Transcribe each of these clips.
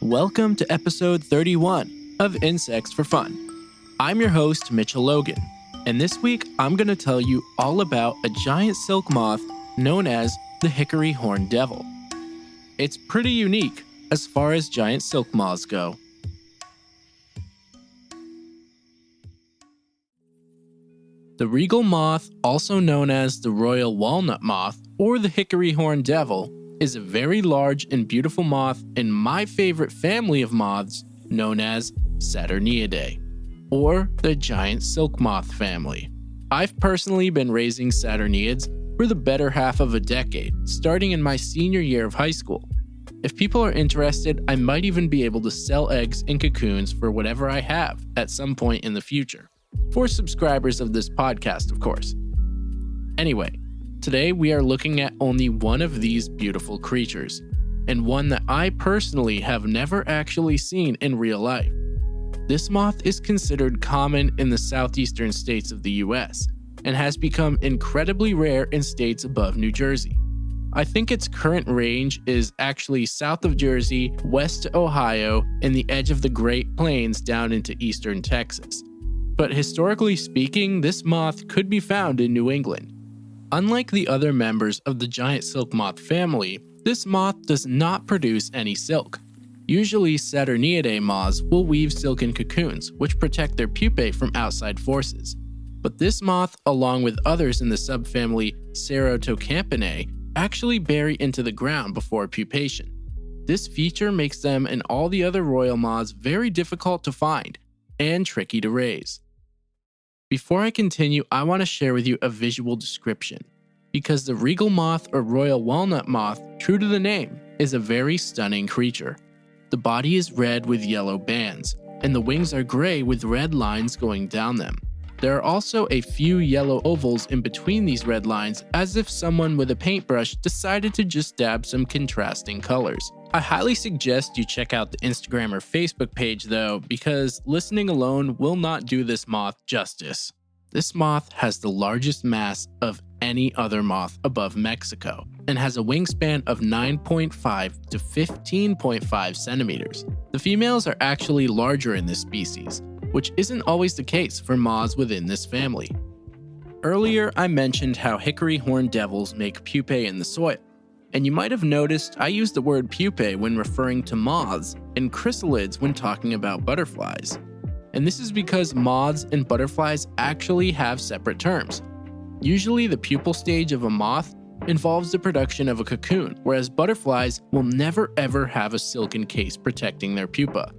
Welcome to episode 31 of Insects for Fun. I'm your host, Mitchel Logan, and this week I'm going to tell you all about a giant silk moth known as the Hickory horned devil. It's pretty unique as far as giant silk moths go. The regal moth, also known as the royal walnut moth or the hickory horned devil, is a very large and beautiful moth in my favorite family of moths known as Citheronia, or the giant silk moth family. I've personally been raising Citheroneans for the better half of a decade, starting in my senior year of high school. If people are interested, I might even be able to sell eggs and cocoons for whatever I have at some point in the future. For subscribers of this podcast, of course. Anyway, today we are looking at only one of these beautiful creatures, and one that I personally have never actually seen in real life. This moth is considered common in the southeastern states of the US, and has become incredibly rare in states above New Jersey. I think its current range is actually south of Jersey, west to Ohio, and the edge of the Great Plains down into eastern Texas. But historically speaking, this moth could be found in New England. Unlike the other members of the giant silk moth family, this moth does not produce any silk. Usually, Citheronia moths will weave silken cocoons, which protect their pupae from outside forces. But this moth, along with others in the subfamily Ceratocampidae, actually bury into the ground before pupation. This feature makes them and all the other royal moths very difficult to find and tricky to raise. Before I continue, I want to share with you a visual description, because the regal moth or royal walnut moth, true to the name, is a very stunning creature. The body is red with yellow bands, and the wings are gray with red lines going down them. There are also a few yellow ovals in between these red lines, as if someone with a paintbrush decided to just dab some contrasting colors. I highly suggest you check out the Instagram or Facebook page though, because listening alone will not do this moth justice. This moth has the largest mass of any other moth above Mexico, and has a wingspan of 9.5 to 15.5 centimeters. The females are actually larger in this species, which isn't always the case for moths within this family. Earlier, I mentioned how hickory horned devils make pupae in the soil, and you might have noticed I use the word pupae when referring to moths and chrysalids when talking about butterflies. And this is because moths and butterflies actually have separate terms. Usually, the pupal stage of a moth involves the production of a cocoon, whereas butterflies will never ever have a silken case protecting their pupa.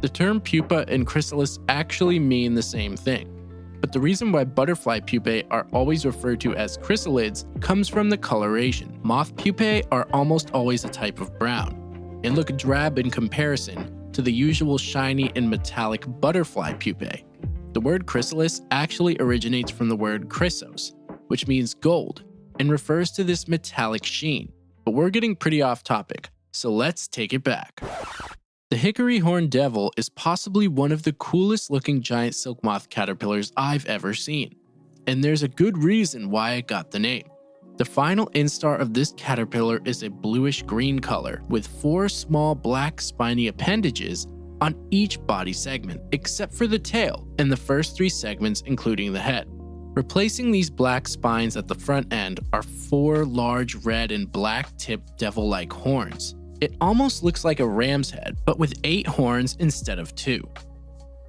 The term pupa and chrysalis actually mean the same thing, but the reason why butterfly pupae are always referred to as chrysalids comes from the coloration. Moth pupae are almost always a type of brown, and look drab in comparison to the usual shiny and metallic butterfly pupae. The word chrysalis actually originates from the word chrysos, which means gold, and refers to this metallic sheen. But we're getting pretty off topic, so let's take it back. The hickory horned devil is possibly one of the coolest looking giant silk moth caterpillars I've ever seen, and there's a good reason why it got the name. The final instar of this caterpillar is a bluish green color with 4 small black spiny appendages on each body segment, except for the tail and the first 3 segments including the head. Replacing these black spines at the front end are 4 large red and black tipped devil-like horns. It almost looks like a ram's head, but with 8 horns instead of 2.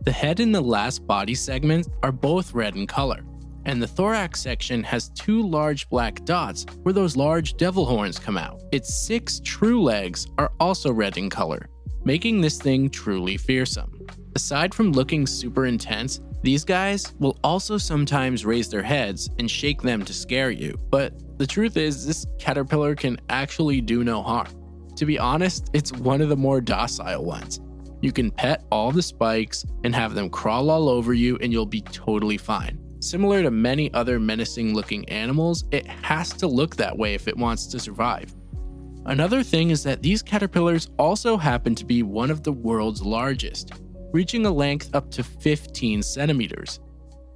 The head and the last body segment are both red in color, and the thorax section has 2 large black dots where those large devil horns come out. Its 6 true legs are also red in color, making this thing truly fearsome. Aside from looking super intense, these guys will also sometimes raise their heads and shake them to scare you, but the truth is this caterpillar can actually do no harm. To be honest, it's one of the more docile ones. You can pet all the spikes and have them crawl all over you and you'll be totally fine. Similar to many other menacing looking animals, it has to look that way if it wants to survive. Another thing is that these caterpillars also happen to be one of the world's largest, reaching a length up to 15 centimeters.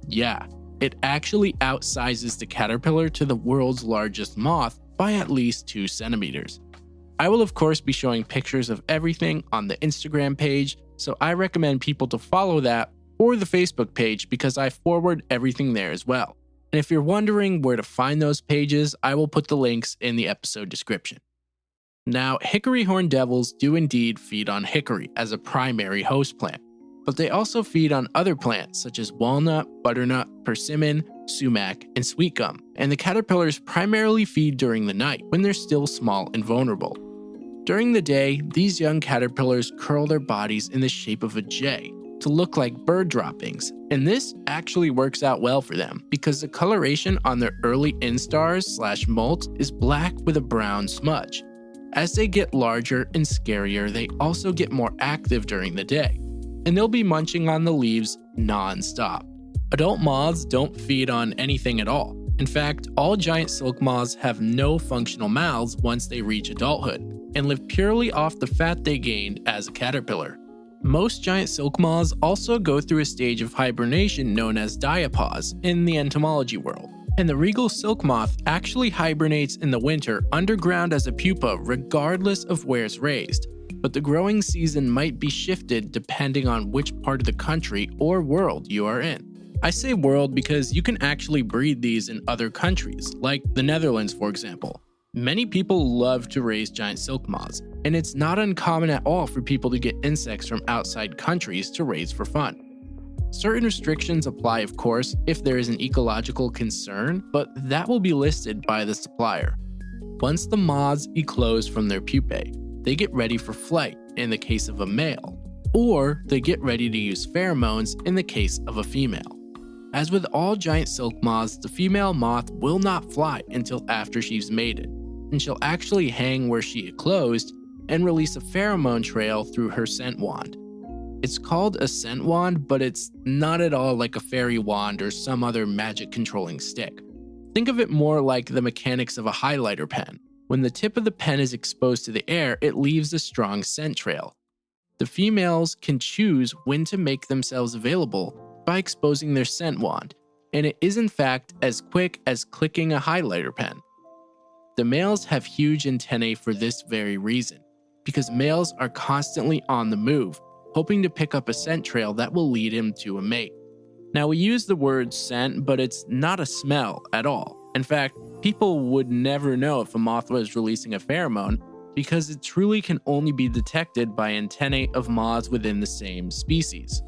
Yeah, it actually outsizes the caterpillar to the world's largest moth by at least 2 centimeters. I will of course be showing pictures of everything on the Instagram page, so I recommend people to follow that or the Facebook page because I forward everything there as well. And if you're wondering where to find those pages, I will put the links in the episode description. Now, hickory horned devils do indeed feed on hickory as a primary host plant, but they also feed on other plants such as walnut, butternut, persimmon, sumac, and sweet gum. And the caterpillars primarily feed during the night when they're still small and vulnerable. During the day, these young caterpillars curl their bodies in the shape of a J to look like bird droppings, and this actually works out well for them because the coloration on their early instars/molt is black with a brown smudge. As they get larger and scarier, they also get more active during the day, and they'll be munching on the leaves non-stop. Adult moths don't feed on anything at all. In fact, all giant silk moths have no functional mouths once they reach adulthood, and live purely off the fat they gained as a caterpillar. Most giant silk moths also go through a stage of hibernation known as diapause in the entomology world. And the regal silk moth actually hibernates in the winter underground as a pupa regardless of where it's raised. But the growing season might be shifted depending on which part of the country or world you are in. I say world because you can actually breed these in other countries, like the Netherlands for example. Many people love to raise giant silk moths, and it's not uncommon at all for people to get insects from outside countries to raise for fun. Certain restrictions apply, of course, if there is an ecological concern, but that will be listed by the supplier. Once the moths eclose from their pupae, they get ready for flight in the case of a male, or they get ready to use pheromones in the case of a female. As with all giant silk moths, the female moth will not fly until after she's mated, and she'll actually hang where she eclosed and release a pheromone trail through her scent wand. It's called a scent wand, but it's not at all like a fairy wand or some other magic controlling stick. Think of it more like the mechanics of a highlighter pen. When the tip of the pen is exposed to the air, it leaves a strong scent trail. The females can choose when to make themselves available by exposing their scent wand, and it is in fact as quick as clicking a highlighter pen. The males have huge antennae for this very reason, because males are constantly on the move, hoping to pick up a scent trail that will lead him to a mate. Now we use the word scent, but it's not a smell at all. In fact, people would never know if a moth was releasing a pheromone because it truly can only be detected by antennae of moths within the same species.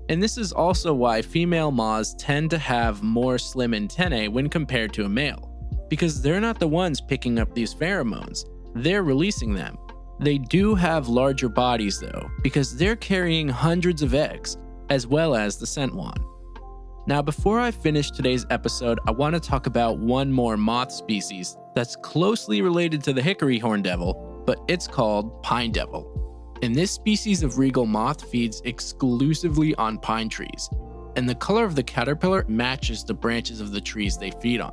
And this is also why female moths tend to have more slim antennae when compared to a male, because they're not the ones picking up these pheromones, they're releasing them. They do have larger bodies though, because they're carrying hundreds of eggs, as well as the scent wand. Now before I finish today's episode, I want to talk about one more moth species that's closely related to the hickory horned devil, but it's called pine devil. And this species of regal moth feeds exclusively on pine trees, and the color of the caterpillar matches the branches of the trees they feed on.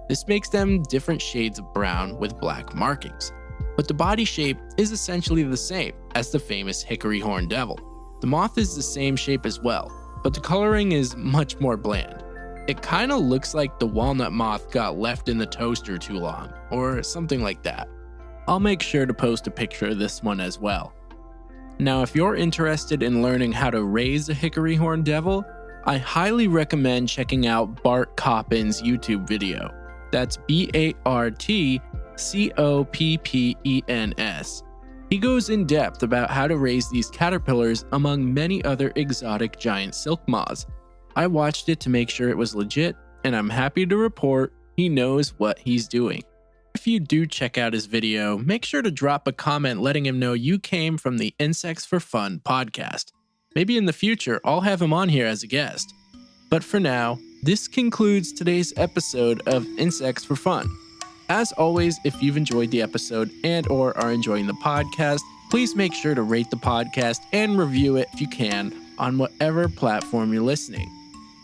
This makes them different shades of brown with black markings, but the body shape is essentially the same as the famous hickory horned devil. The moth is the same shape as well, but the coloring is much more bland. It kinda looks like the walnut moth got left in the toaster too long, or something like that. I'll make sure to post a picture of this one as well. Now, if you're interested in learning how to raise a hickory horned devil, I highly recommend checking out Bart Coppens' YouTube video. That's BartCoppens. He goes in depth about how to raise these caterpillars among many other exotic giant silk moths. I watched it to make sure it was legit, and I'm happy to report he knows what he's doing. If you do check out his video, make sure to drop a comment letting him know you came from the Insects for Fun podcast. Maybe in the future, I'll have him on here as a guest. But for now, this concludes today's episode of Insects for Fun. As always, if you've enjoyed the episode and/or are enjoying the podcast, please make sure to rate the podcast and review it if you can on whatever platform you're listening.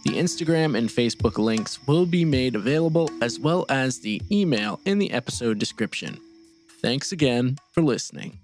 The Instagram and Facebook links will be made available, as well as the email in the episode description. Thanks again for listening.